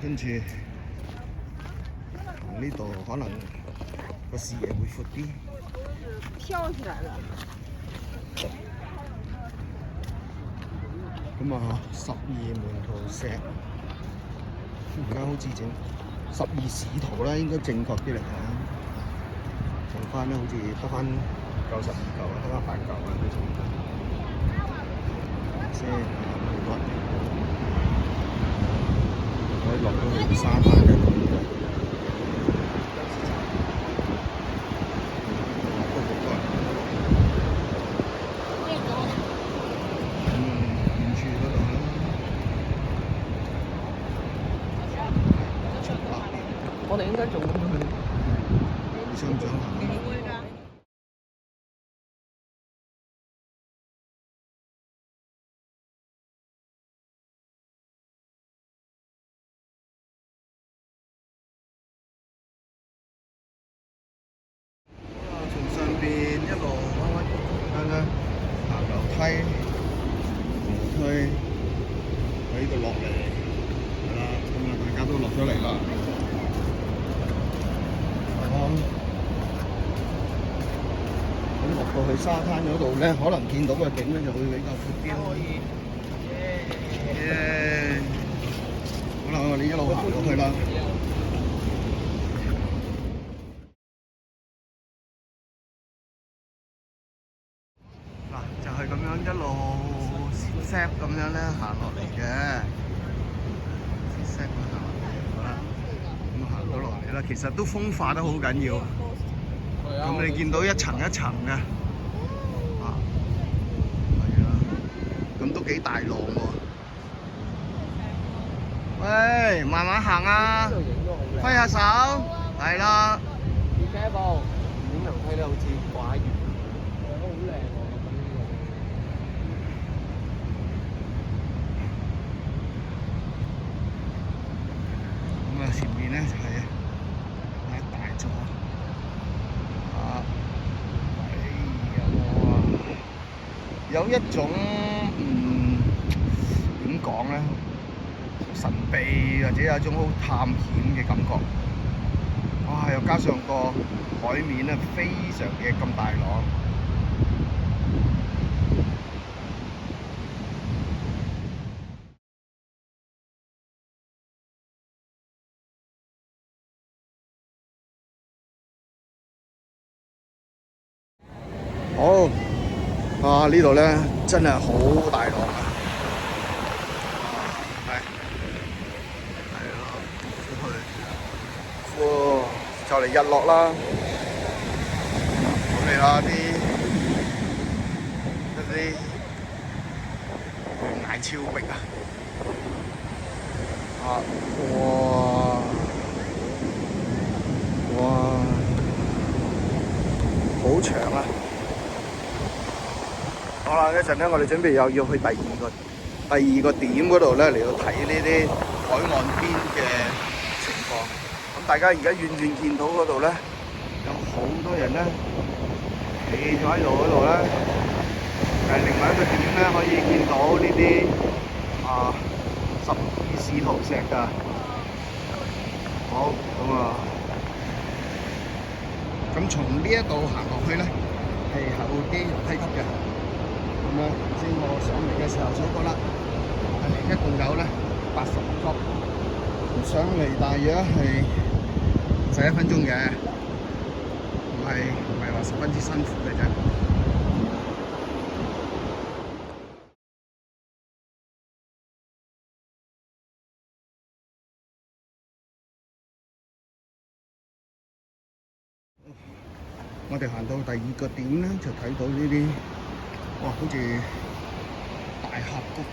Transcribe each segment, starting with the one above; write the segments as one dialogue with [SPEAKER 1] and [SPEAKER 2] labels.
[SPEAKER 1] 跟住呢度可能個視野會闊啲。
[SPEAKER 2] 跳起來了。
[SPEAKER 1] 咁啊，十二門徒石，而家好似整12使徒啦，應該正確啲嚟講，剩翻咧好似得翻92嚿啊，得翻8嚿啊嗰種。即係可以落到去沙灘嘅度。
[SPEAKER 2] 我哋應該做咁去。
[SPEAKER 1] 互相掌行。從上邊一路行樓梯，喺呢度落嚟，係啦，咁啊大家都落咗嚟啦。咁落到去沙灘嗰度咧，可能見到嘅景咧就會比較闊啲。可以。好啦，我哋一路行落去啦。嗱，就係咁樣一路石咁樣咧行落嚟嘅。石咁行落嚟，好啦，咁行到落嚟啦，其實都風化得好緊要。咁你見到一層一層嘅，係啊，咁都幾大浪喎。喂，慢慢行啊，揮下手，係啦。
[SPEAKER 2] 要幾步？影樓梯咧好似掛完，都好靚喎。
[SPEAKER 1] 咁啊，前面咧就係大座。有一種點講咧，神秘或者有一種好探險嘅感覺。哇！又加上個海面咧非常嘅咁大浪。好。呢度咧真係好大浪啊！係咯，出去，哇！就嚟日落啦，咁嚟啦啲懸崖峭壁啊！哇！好長啊！好啦，一陣咧，我哋準備又要去第二個點嗰度咧，嚟到睇呢啲海岸邊嘅情況。咁大家而家遠遠見到嗰度咧，有好多人咧企咗喺度嗰度咧，另外一個點咧可以見到呢啲12使徒石㗎。好，咁從呢一度行落去咧，係後機樓梯級嘅。咁啊，頭先我上嚟嘅時候數過啦，一共有咧80級，上嚟大約係11分鐘嘅，唔係話十分之辛苦嘅啫。我哋行到第二個點咧，就睇到呢啲，哇，好似大峽谷咁。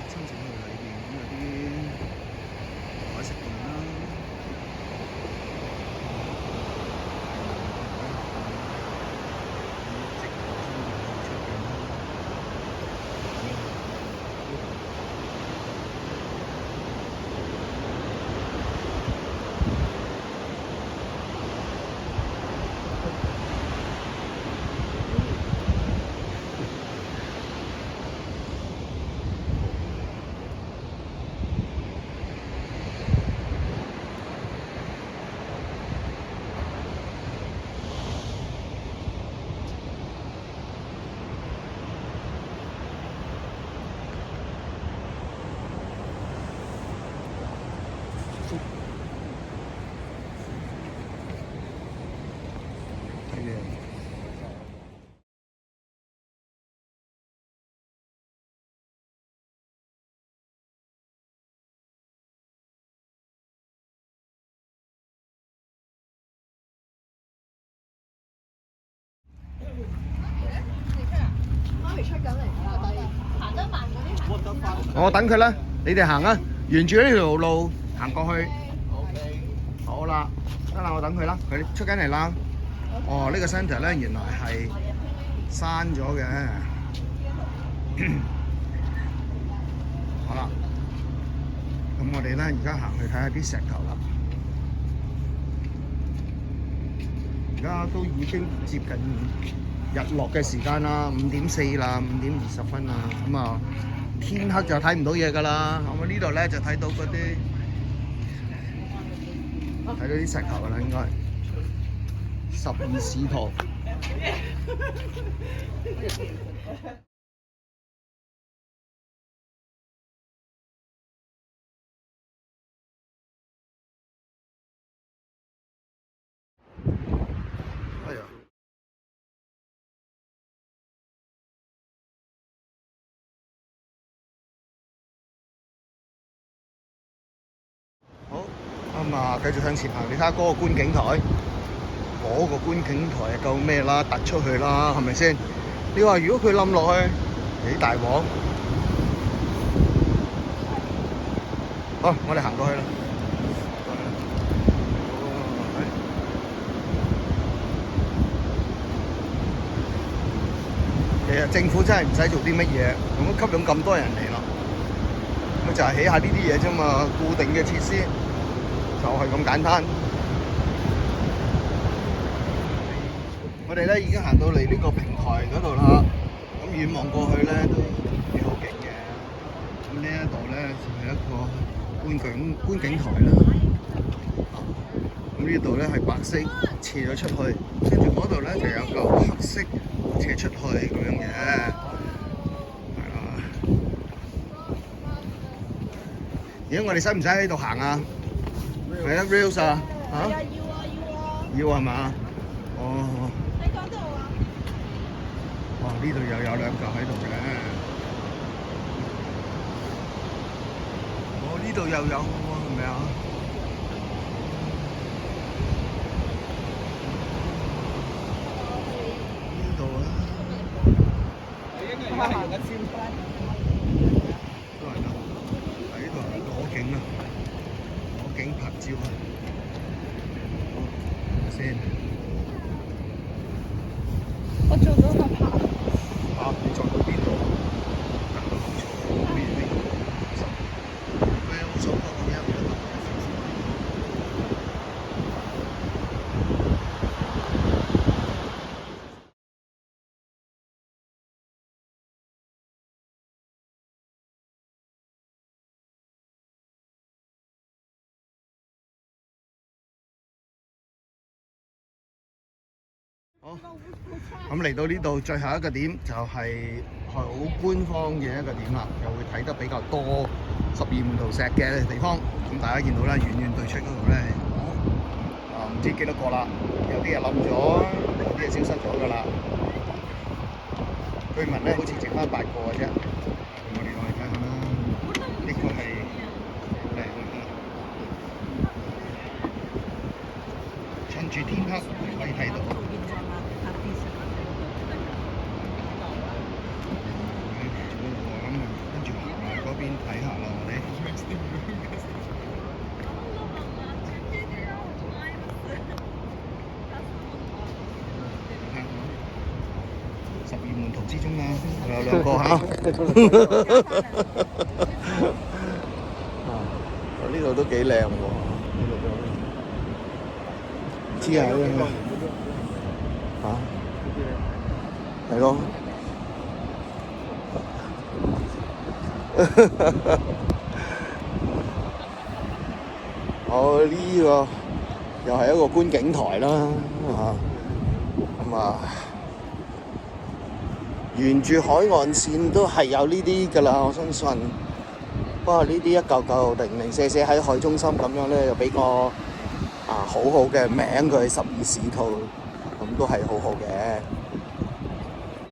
[SPEAKER 1] 親情去裏邊咁有啲海蝕洞啦。我等佢啦，你哋行啊，沿住呢條路行過去。好啦，得啦，我等佢啦，佢出緊嚟啦。哦，呢個 centre 咧原來係閂咗嘅。好啦，咁我哋咧而家行去睇下啲石頭啦。而家都已經接近日落嘅時間啦，5:04啦，5:20啦。咁啊，天黑就睇唔到嘢㗎啦。咁啊呢度咧就睇到嗰啲石頭㗎啦，應該12使徒。哎呀！好，咁啊，繼續向前行。你睇下嗰個觀景台，嗰個觀景台夠咩啦？突出去啦，係咪先？你話如果佢冧落去，幾大鑊？好，我哋行過去啦。其實政府真係唔使做啲乜嘢，咁吸引咁多人嚟咯。咁就係起下呢啲嘢啫嘛，固定嘅設施就係咁簡單。我哋咧已經行到嚟呢個平台嗰度啦，咁遠望過去咧都幾好景嘅。咁呢一度咧就係一個觀景台啦。咁呢度咧係白色斜咗出去，跟住嗰度咧就有個黑色斜出去咁樣嘅，係啦。而家我哋使唔使喺度行啊？係啊 ，rails 啊，嚇？要係嘛？哦。喺嗰度啊？哦，呢度又有兩嚿喺度嘅。哦，呢度又有喎，係咪啊？呢度啊。都係啦，喺呢度攞景啊，攞景拍照啊。先。我做到個拍。啊！你做到邊度？好，咁嚟到呢度最後一個點就係好官方嘅一個點啦，又會睇得比較多12門徒石嘅地方。咁大家見到啦，遠遠對出嗰度咧，唔知幾多個啦，有啲係冧咗，有啲係消失咗㗎啦。據聞咧好似剩翻8個嘅啫。我哋落去睇下啦，呢個係好靚嘅，趁住天黑可以睇到。邊睇下啦，我哋12門徒之中啊，有2個嚇。呢度都幾靚喎，知啊嚇，係咯。我呢個又係一個觀景台啦，咁啊，沿住海岸線都係有呢啲㗎啦，我相信。不過呢啲一嚿嚿零零舍舍喺海中心咁樣咧，又俾個好好嘅名佢12使徒，咁都係好好嘅。